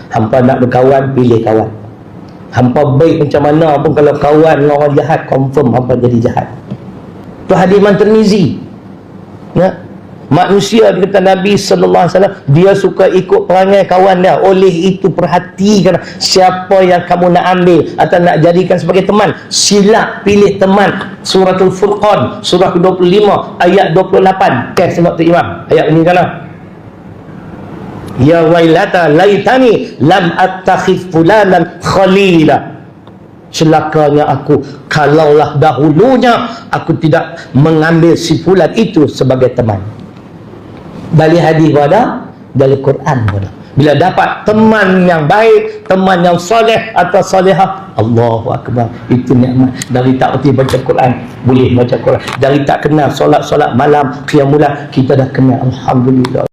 Hampa nak berkawan, pilih kawan. Hampa baik macam mana pun, kalau kawan dengan orang jahat, confirm hampa jadi jahat. Tu hadis Imam Tirmizi. Ya. Manusia, kata Nabi SAW, dia suka ikut perangai kawan dia. Oleh itu perhatikan siapa yang kamu nak ambil atau nak jadikan sebagai teman. Sila pilih teman. Suratul Furqan, surah ke-25 ayat 28. Sebab tu Imam ayat ini kan, ya wailata laitani lam attakhidh fulanan khalila. Celakanya aku, kalaulah dahulunya aku tidak mengambil si fulan itu sebagai teman. Dari hadis pada, dari Quran pada. Bila dapat teman yang baik, teman yang soleh atau solehah, Allahu Akbar, itu nikmat. Dari tak erti baca Quran, boleh baca Quran. Dari tak kenal solat malam, qiyamul lail, kita dah kenal, alhamdulillah.